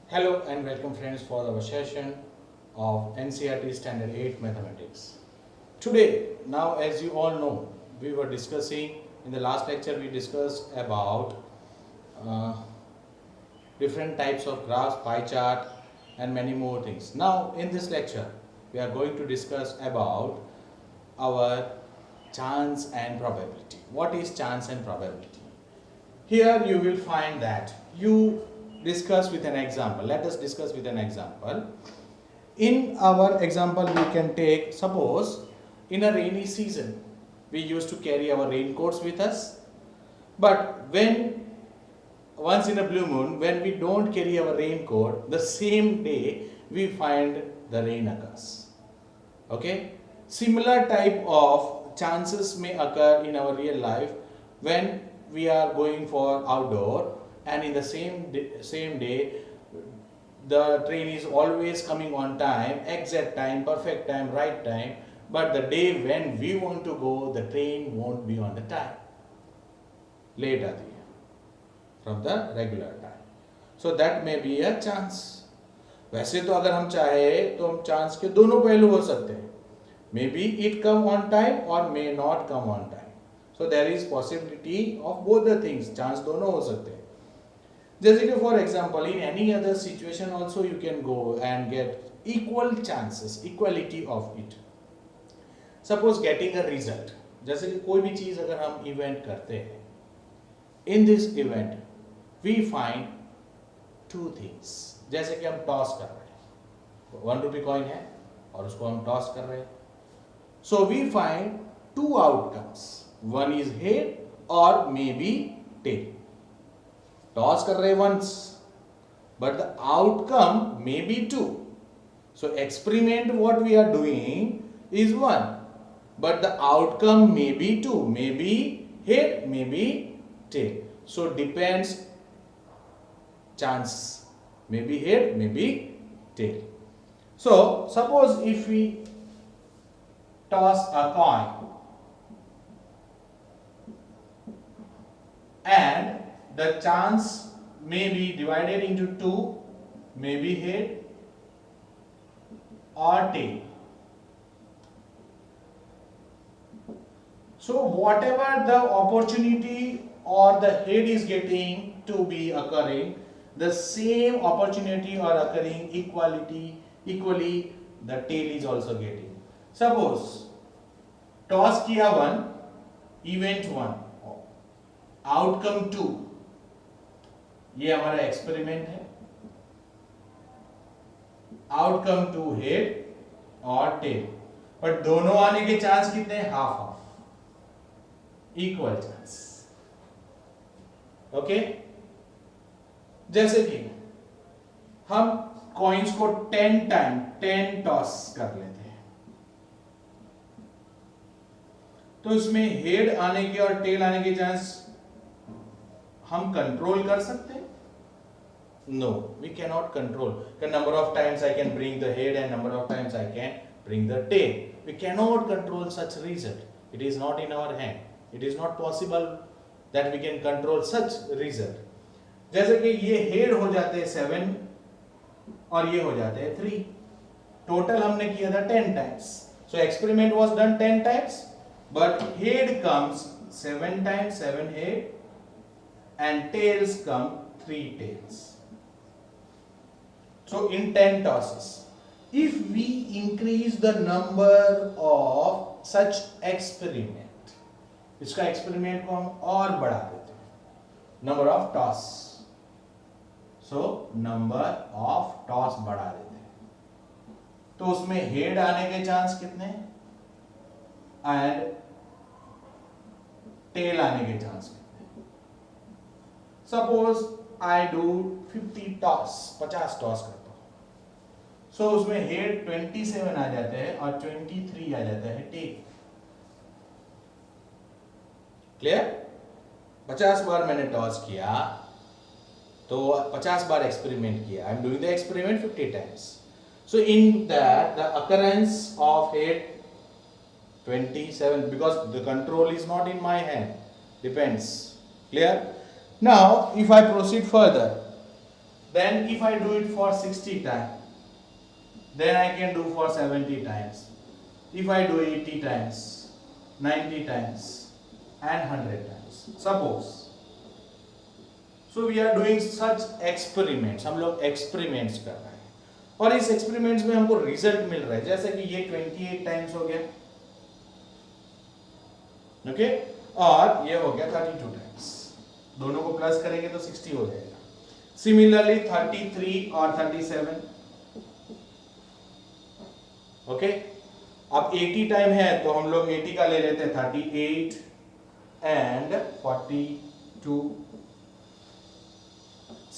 Hello and welcome friends for our session of NCERT Standard 8 Mathematics. Today, now as you all know, we were discussing, in the last lecture we discussed about uh, different types of graphs, pie chart and many more things. Now in this lecture, we are going to discuss about our chance and probability. What is chance and probability? Here you will find that you discuss with an example. Let us discuss with an example. In our example, we can take, suppose, in a rainy season, we used to carry our raincoats with us. But when, once in a blue moon, when we don't carry our raincoat, the same day we find the rain occurs. Okay? Similar type of chances may occur in our real life when we are going for outdoor, and in the same day the train is always coming on time, exact time, perfect time, right time, but the day when we want to go, the train won't be on the time, late आती है from the regular time. So that may be a chance. वैसे तो अगर हम चाहे तो हम chance के दोनों पहलू हो सकते हैं. May be it come on time or may not come on time. So there is possibility of both the things. Chance दोनों हो सकते हैं. जैसे कि for example in any other situation also you can go and get equal chances, equality of it. Suppose getting a result, जैसे कि कोई भी चीज अगर हम इवेंट करते हैं, in this event we find two things. जैसे कि हम टॉस कर रहे हैं, 1 रुपी कॉइन है और उसको हम टॉस कर रहे हैं. So we find two outcomes, one is head और मे बी टेल. टॉस कर रहे once, but the outcome may be 2. So experiment what we are doing is 1, but the outcome may be 2, may be head, may be tail. So depends, chance may be head, may be tail. So suppose if we toss a coin and the chance may be divided into 2, may be head or tail. So whatever the opportunity or the head is getting to be occurring, the same opportunity or occurring equally the tail is also getting. Suppose toss किया 1, event 1, outcome 2, ये हमारा experiment है. Outcome to head और tell, but दोनों आने के chance कितने हैं? Half half, equal chance. Okay. जैसे कि हम कॉइन्स को 10 टॉस कर लेते हैं, तो इसमें हेड आने के और टेल आने के चांस हम कंट्रोल कर सकते हैं? No, we cannot control. The number of times I can bring the head and number of times I can bring the tail. We cannot control such result. It is not in our hand. It is not possible that we can control such result. जैसे कि ये head हो जाते हैं 7 और ये हो जाते हैं 3. टोटल हमने किया था 10 times. So experiment was done 10 times, but head comes 7 times, 7 head, and tails come 3 tails. So in 10 tosses, if we increase the number of such experiment, इसका experiment को हम और बढ़ा देते हैं, number of toss, so number of toss बढ़ा देते हैं, तो उसमें head आने के चांस कितने हैं and tail आने के चांस कितने हैं? Suppose I do 50 toss, 50 toss करता हूं, सो उसमें हेड 27 आ जाते हैं और 23 आ जाता है टेल. क्लियर? 50 बार मैंने टॉस किया तो 50 बार एक्सपेरिमेंट किया. I am doing the experiment 50 times. So in that the occurrence of head 27, because the control is not in my hand, depends. Clear? Now if I proceed further, Then if I do it for 60 times, then I can do for 70 times. If I do 80 times, 90 times and 100 times. Suppose. So we are doing such experiments. हम लोग experiments कर रहे हैं और इस experiments में हमको result मिल रहा है. जैसे कि ये 28 times हो गया, ओके, और ये हो गया 32 times. दोनों को प्लस करेंगे तो 60 हो जाएगा. Similarly 33 और 37, ओके. अब 80 टाइम है तो हम लोग 80 का ले लेते हैं, 38 एंड 42.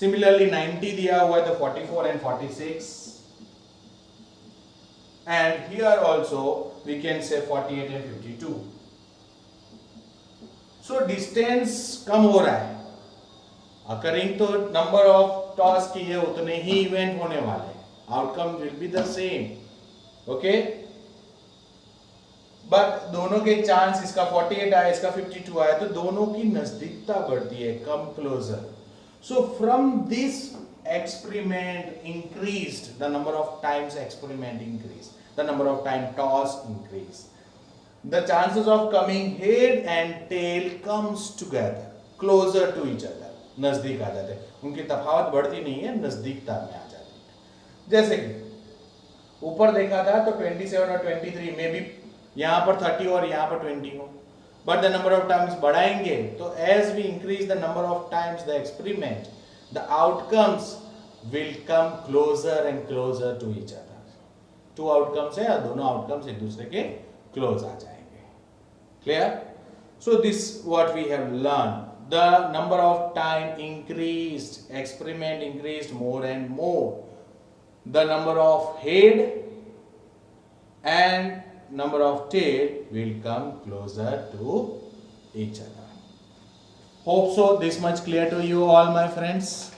Similarly 90 दिया हुआ है तो 44 and 46, and here also we can say 48 and 52. So distance कम हो रहा है. Occurring तो number of toss किए उतने ही event होने वाले हैं. Outcome will be the same. Okay? But दोनों के चांस, इसका 48 आया, इसका 52 आया, तो दोनों की नजदीकता बढ़ती है, come closer. So from this experiment increased, the number of times experiment increased, the number of time toss increased. The chances of coming head and tail comes together, closer to each other. नजदीक आ जाते हैं, उनकी तफावत बढ़ती नहीं है, नजदीकता में आ जाती है. जैसे कि ऊपर देखा था तो 27 और 23 में भी यहाँ पर 30 और यहाँ पर 20 हो, but the number of times बढ़ाएंगे तो as we increase the number of times the experiment, the outcomes will come closer and closer to each other. Two outcomes है, दोनों outcomes एक दूसरे के close आ जाएंगे. Clear? So this what we have learned. The number of time increased, experiment increased more and more. The number of head and number of tail will come closer to each other. Hope so this much clear to you all my friends.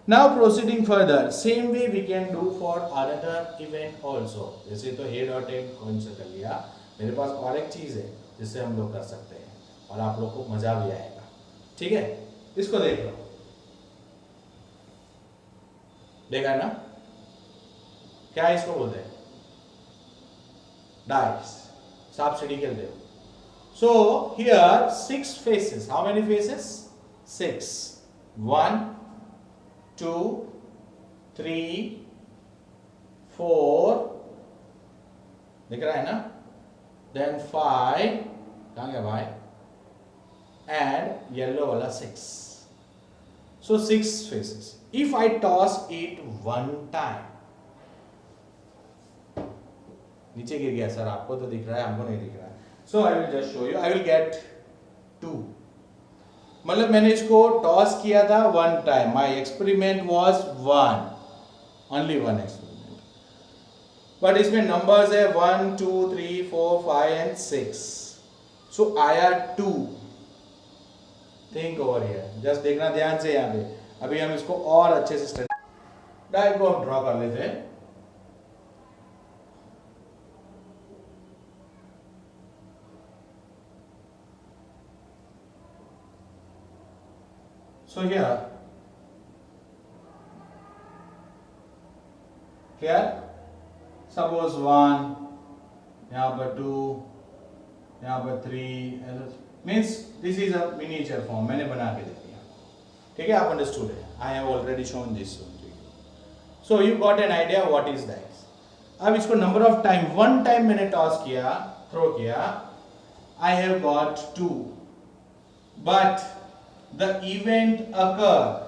Now proceeding further, same way we can do for another event also. जैसे तो head और tail कौन सा कर लिया, मेरे पास और एक चीज है जिससे हम लोग कर सकते हैं और आप लोग को मजा भी आएगा. ठीक है, इसको देख लो. देखा ना, क्या इसको बोलते हैं? Dice. सांप सीढ़ी खेलते हो. So here 6 faces. How many faces? 6. 1, 2, 3, 4. दिख रहा है ना? Then 5. कहाँ गया भाई? And yellow वाला 6. So 6 faces. If I toss it one time, नीचे गिर गया सर, आपको तो दिख रहा है, हमको नहीं दिख रहा है. So I will just show you. I will get 2. मतलब मैंने इसको टॉस किया था one time. My experiment was 1. Only one experiment. But इसमें numbers है 1, 2, 3, 4, 5 and 6. So आया 2. Think over here. Just देखना ध्यान से यहाँ पे. अभी हम इसको और अच्छे से स्टडी. डायग्राम को हम ड्रॉ कर लेते हैं. So here, suppose 1, यहाँ पर 2, यहाँ पर 3, means this is a miniature form. मैंने बना के दे दिया. ठीक है, आप understood है. I have already shown this one to you. So you got an idea what is that. अब इसको number of time, one time मैंने toss किया, throw किया, I have got 2. But the event occur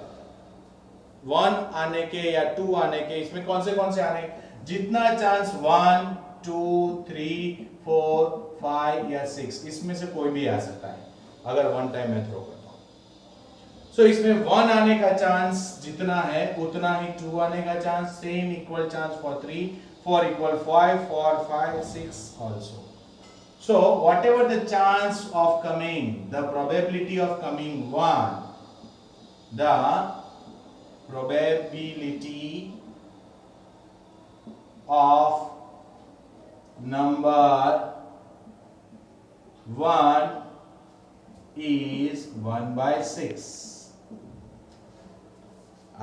1 आने के या 2 आने के, इसमें कौन से आने, जितना चांस 1, 2, 3, 4, 5 या 6, इसमें से कोई भी आ सकता है अगर वन टाइम में थ्रो करता हूं. सो इसमें 1 आने का चांस जितना है उतना ही 2 आने का chance, same equal chance for 3, 4 equal 5, 4, 5, 6 also. So whatever the chance of coming, the probability of coming 1, the probability of number 1 is 1/6.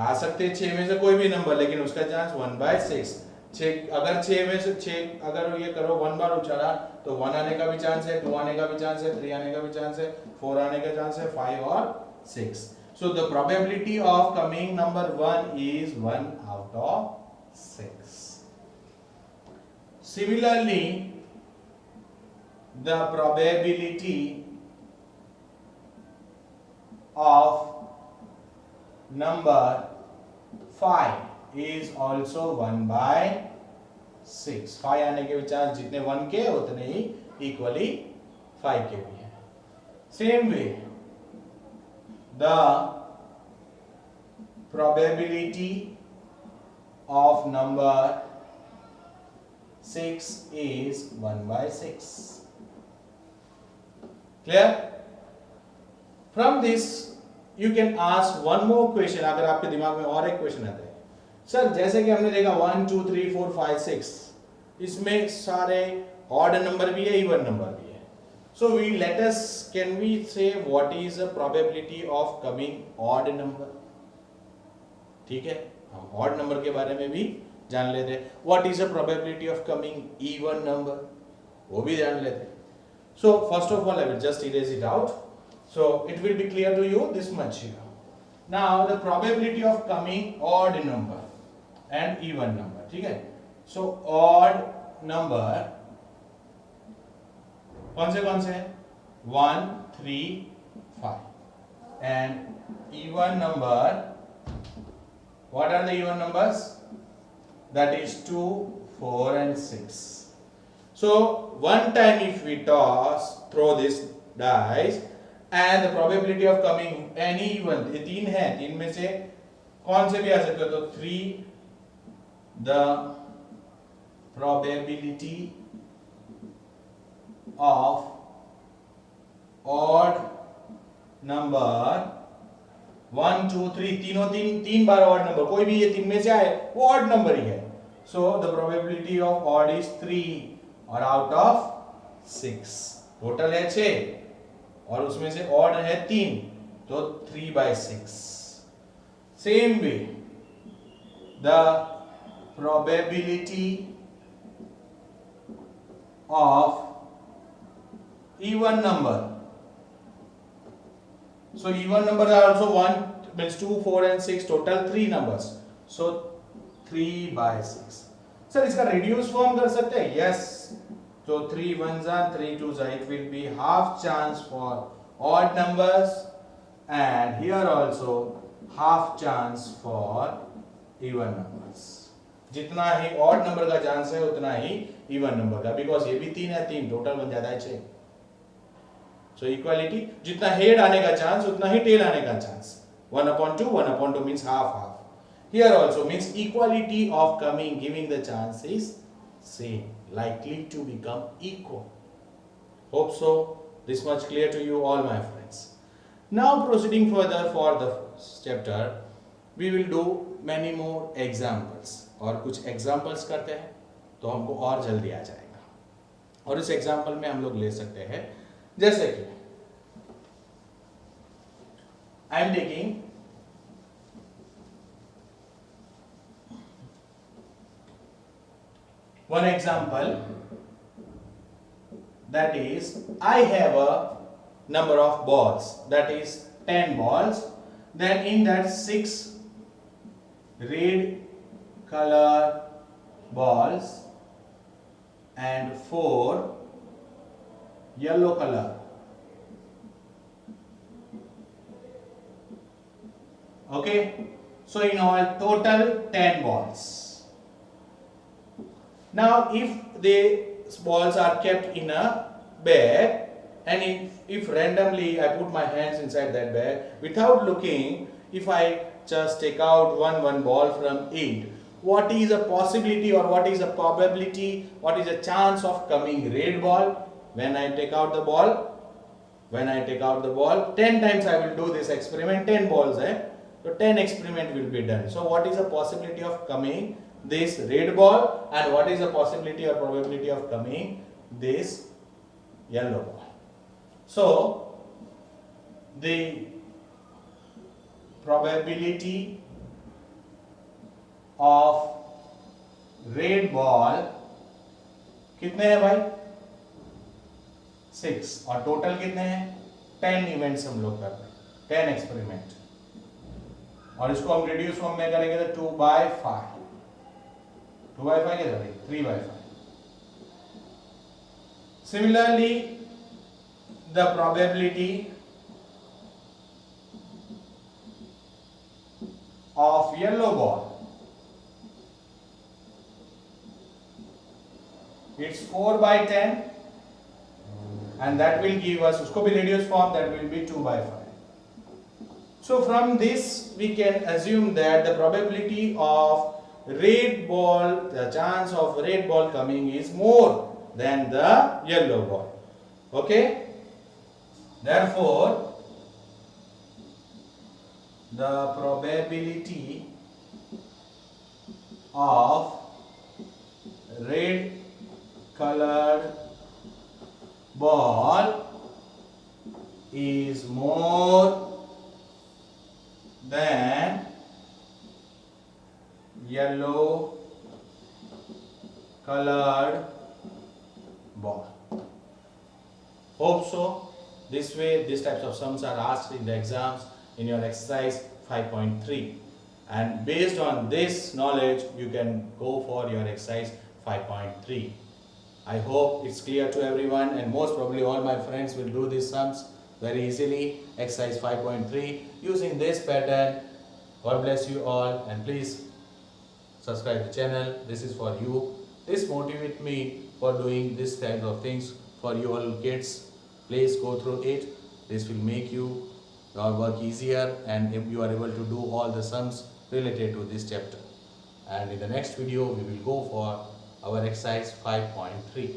आ सकते 6 में से कोई भी नंबर, लेकिन उसका चांस 1/6। 6 अगर 6 में से 6 अगर ये करो 1 बार उछाला तो 1 आने का भी चांस है, 2 आने का भी चांस है, 3 आने का भी चांस है, 4 आने का चांस है, 5 और 6। So the probability of coming number 1 is 1 out of 6. Similarly, the probability of number 5 is also 1/6. 5 आने के भी चांस जितने 1 के उतने ही इक्वली 5 के भी है। Same way the probability of number 6 is 1/6. Clear? From this you can ask one more question. अगर आपके दिमाग में और एक क्वेश्चन आता है, सर जैसे कि हमने देखा 1 2 3 4 5 6, इसमें सारे ऑड नंबर भी है, इवन नंबर भी है। So can we say what is the probability of coming odd number? ठीक है, हम odd number के बारे में भी जान लेते हैं। What is the probability of coming even number? वो भी जान लेते हैं। So first of all I will just erase it out. So it will be clear to you this much here. Now the probability of coming odd number and even number, ठीक है। So odd number कौन से हैं? 1 3 5 and even number, what are the even numbers? That is 2 4 and 6. So one time if we throw this dice and the probability of coming any even, ये 3 है, 3 में से कौन से भी आ सकते हो, तो 3, the probability of odd number 1 2 3, तीनों तीन बार ऑड नंबर, कोई भी ये 3 में से आए वो ऑड नंबर ही है। So the probability of odd is 3 और आउट ऑफ 6। टोटल है 6 और उसमें से ऑड है 3, तो 3/6। Same way the probability of even number, so even numbers are also 1 means 2 4 and 6, total 3 numbers, so 3/6। Sir इसका reduce form कर सकते हैं? yes, so 3 1s are 3 2s are, it will be half chance for odd numbers and here also half chance for even numbers। जितना ही odd number का chance है उतना ही even number का, because ये भी 3 है, 3 टोटल बन जाता है 6। So equality, जितना हेड आने का चांस उतना ही टेल आने का chance, 1/2, 1/2 means half. Here also means equality of coming, giving the chance is same, likely to become equal. Hope so this much clear to you all my friends. Now proceeding further for the chapter, we will do many more examples, और कुछ examples करते हैं तो हमको और जल्दी आ जाएगा। और इस एग्जाम्पल में हम लोग ले सकते हैं, जैसे कि I am taking one example, that is I have a number of balls, that is 10 balls, then in that 6 red color balls and 4 yellow color. Okay, so in all total 10 balls. Now if the balls are kept in a bag and if randomly I put my hands inside that bag without looking, if I just take out one ball from it, what is a possibility or what is a probability, what is a chance of coming red ball when I take out the ball? When I take out the ball 10 times I will do this experiment, 10 balls hai, so 10 experiment will be done. So what is the possibility of coming this red ball and what is the possibility or probability of coming this yellow ball? So the probability of red ball कितने हैं भाई 6 और total कितने हैं 10 events हम लोग कर रहे हैं 10 एक्सपेरिमेंट और इसको हम रिड्यूस फॉर्म में करेंगे तो 2/5 2/5 कितना भाई 3/5 Similarly, the probability of yellow ball, it's 4/10 and that will give us, usko bhi reduced form, that will be 2/5. So from this we can assume that the probability of red ball, the chance of red ball coming is more than the yellow ball. Okay, therefore the probability of red colored ball is more than yellow colored ball. Hope so. This way, these types of sums are asked in the exams in your exercise 5.3, and based on this knowledge you can go for your exercise 5.3. I hope it's clear to everyone, and most probably all my friends will do these sums very easily. Exercise 5.3 using this pattern. God bless you all, and please subscribe the channel. This is for you. This motivates me for doing this type of things for you all kids. Please go through it. This will make your work easier, and if you are able to do all the sums related to this chapter. And in the next video we will go for our exercise 5.3.